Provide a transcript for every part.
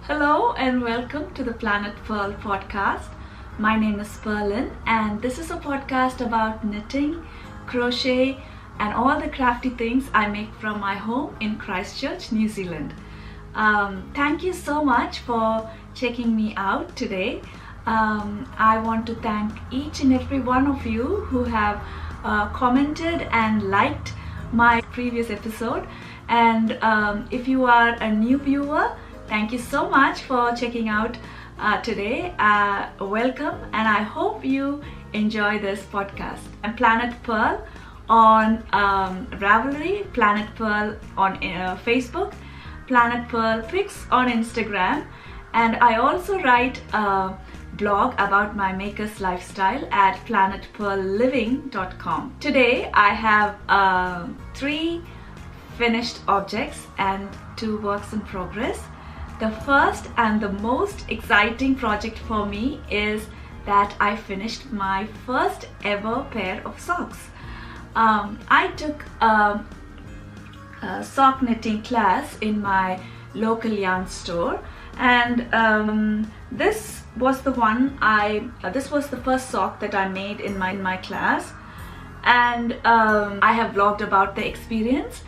Hello and welcome to the Planet Pearl podcast. My name is Pearlin and this is a podcast about knitting, crochet and all the crafty things I make from my home in Christchurch, New Zealand. Thank you so much for checking me out today. I want to thank each and every one of you who have commented and liked my previous episode, and if you are a new viewer, thank you so much for checking out today. Welcome, and I hope you enjoy this podcast. I'm Planet Pearl on Ravelry, Planet Pearl on Facebook, Planet Pearl Pics on Instagram, and I also write a blog about my maker's lifestyle at planetpearlliving.com. Today I have 3 finished objects and 2 works in progress. The first and the most exciting project for me is that I finished my first ever pair of socks. I took a sock knitting class in my local yarn store, and this was the first sock that I made in my class, and I have vlogged about the experience.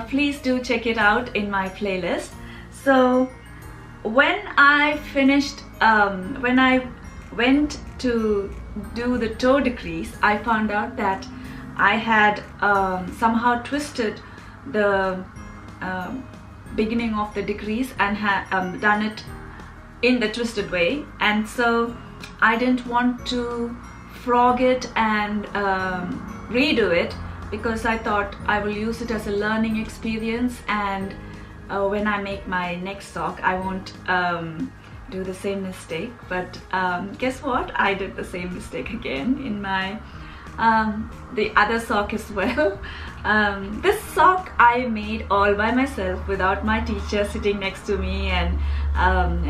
Please do check it out in my playlist. So when I finished, when I went to do the toe decrease, I found out that I had somehow twisted the beginning of the decrease and had done it in the twisted way, and so I didn't want to frog it and redo it, because I thought I will use it as a learning experience, and when I make my next sock I won't do the same mistake. But guess what, I did the same mistake again in my the other sock as well. This sock I made all by myself without my teacher sitting next to me and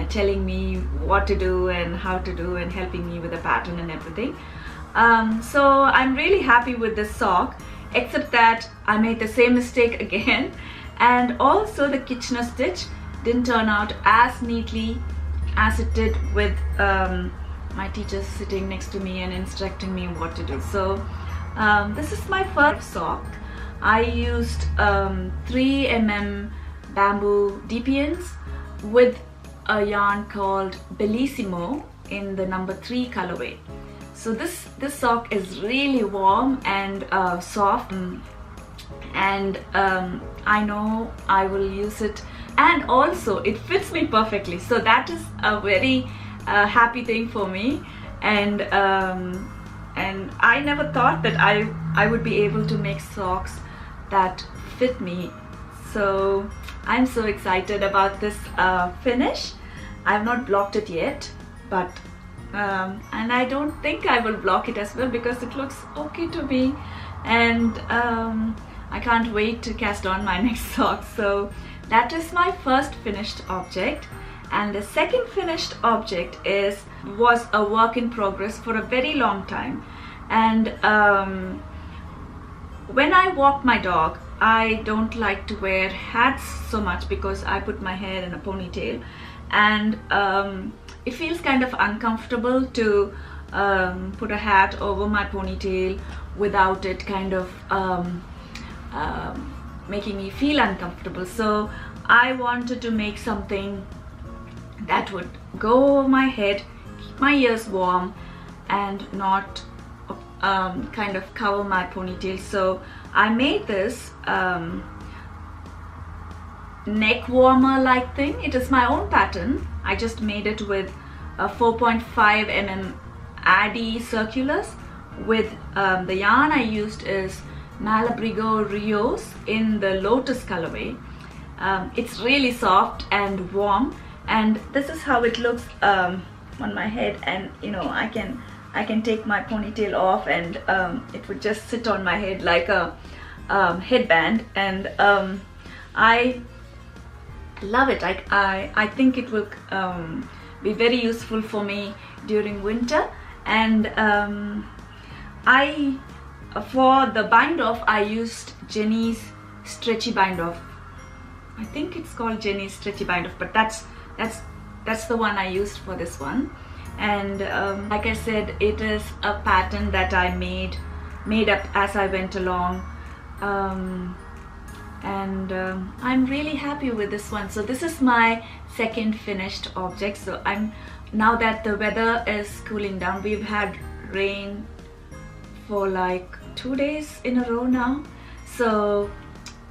telling me what to do and how to do and helping me with the pattern and everything. So I'm really happy with this sock, except that I made the same mistake again, and also the Kitchener stitch didn't turn out as neatly as it did with my teacher sitting next to me and instructing me what to do. So this is my first sock. I used 3mm bamboo DPNs with a yarn called Bellissimo in the number 3 colorway. So this sock is really warm and soft, and I know I will use it, and also it fits me perfectly, so that is a very happy thing for me. And I never thought that I would be able to make socks that fit me, so I'm so excited about this finish. I've not blocked it yet, but and I don't think I will block it as well, because it looks okay to me, and I can't wait to cast on my next sock. So that is my first finished object, and the second finished object was a work in progress for a very long time. And when I walk my dog, I don't like to wear hats so much because I put my hair in a ponytail, and it feels kind of uncomfortable to put a hat over my ponytail without it kind of making me feel uncomfortable. So I wanted to make something that would go over my head, keep my ears warm, and not kind of cover my ponytail. So I made this neck warmer like thing. It is my own pattern. I just made it with 4.5mm Addy circulars. With the yarn I used is Malabrigo Rios in the Lotus colorway. It's really soft and warm, and this is how it looks on my head. And you know, I can take my ponytail off, and it would just sit on my head like a headband, and I love it. I think it will be very useful for me during winter. And for the bind off I used Jenny's stretchy bind off. I think it's called Jenny's stretchy bind off, but that's that's the one I used for this one. And like I said, it is a pattern that I made up as I went along, and I'm really happy with this one. So this is my second finished object. So now that the weather is cooling down, we've had rain for like 2 days in a row now, so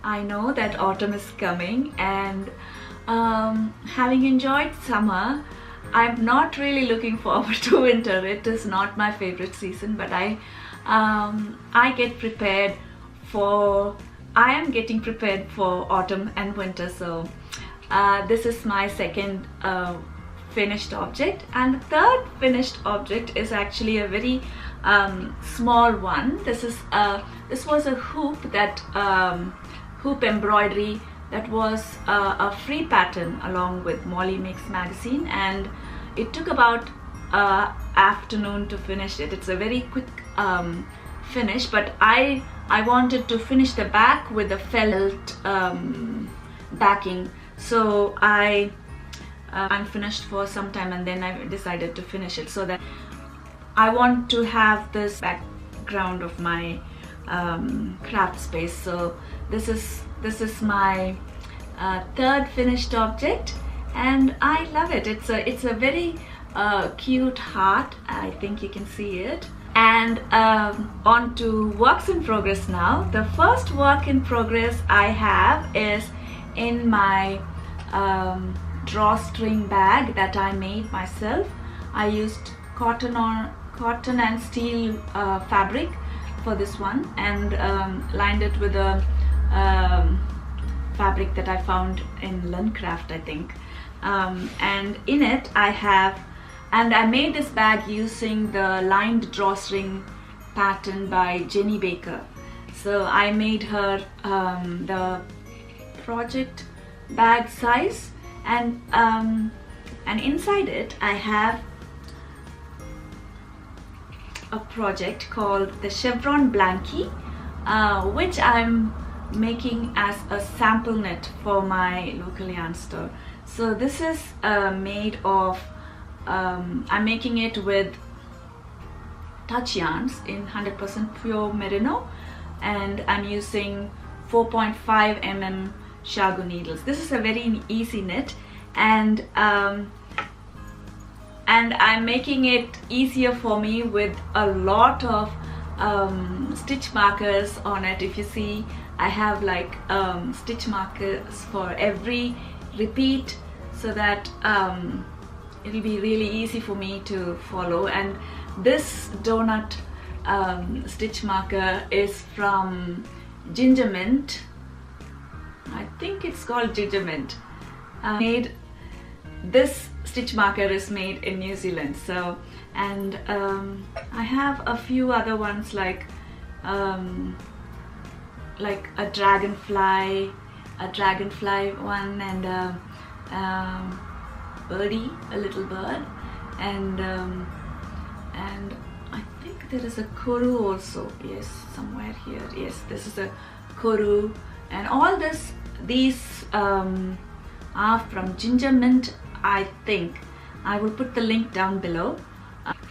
I know that autumn is coming. And having enjoyed summer, I'm not really looking forward to winter. It is not my favorite season, but I am getting prepared for autumn and winter. So this is my second finished object, and the third finished object is actually a very small one. This was a hoop embroidery that was a free pattern along with Molly Makes magazine, and it took about afternoon to finish it. It's a very quick finish, but I wanted to finish the back with the felt backing, so I'm finished for some time, and then I decided to finish it, so that I want to have this background of my craft space. So this is my third finished object, and I love it. It's a very cute heart. I think you can see it. And on to works in progress now. The first work in progress I have is in my drawstring bag that I made myself. I used cotton and steel fabric for this one, and lined it with a fabric that I found in Craft, I think, and in it I made this bag using the lined drawstring pattern by Jenny Baker. So I made her the project bag size, and inside it I have a project called the Chevron Blankie, which I'm making as a sample knit for my local yarn store. So this is made of I'm making it with touch yarns in 100% pure merino, and I'm using 4.5 mm Shagu needles. This is a very easy knit, and I'm making it easier for me with a lot of stitch markers on it. If you see, I have like stitch markers for every repeat, so that it'll be really easy for me to follow. And this donut stitch marker is from Ginger Mint. I think it's called Ginger Mint. This stitch marker is made in New Zealand. So, and I have a few other ones like a dragonfly one, and birdie, a little bird, and I think there is a koru also. Yes, somewhere here. Yes, this is a koru, and all these are from Ginger Mint, I think. I will put the link down below.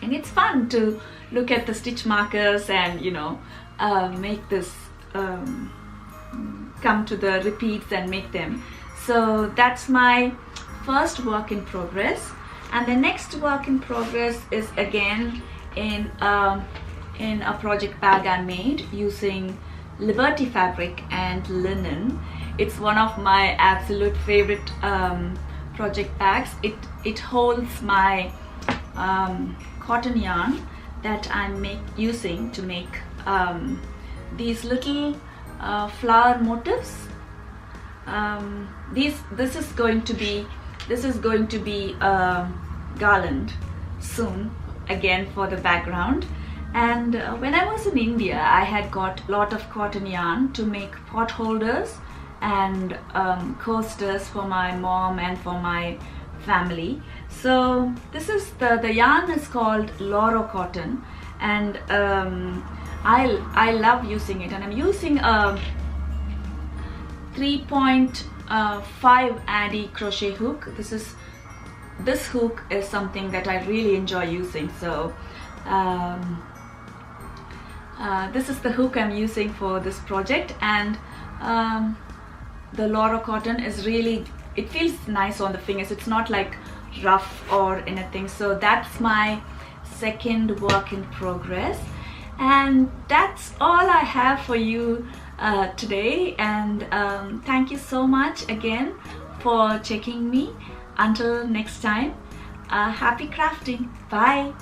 And it's fun to look at the stitch markers and, you know, make this come to the repeats and make them. So that's my first work in progress. And the next work in progress is again in a project bag I made using Liberty fabric and linen. It's one of my absolute favorite project bags. It holds my cotton yarn that I'm using to make these little flower motifs. This is going to be a garland soon, again for the background. And when I was in India, I had got a lot of cotton yarn to make pot holders and coasters for my mom and for my family. So this is the yarn is called Loro cotton, and I love using it, and I'm using a 3.5 Addy crochet hook. This is this hook is something that I really enjoy using. So this is the hook I'm using for this project, and the Laura cotton is really, it feels nice on the fingers. It's not like rough or anything. So that's my second work in progress, and that's all I have for you today. And thank you so much again for checking me. Until next time, happy crafting. Bye.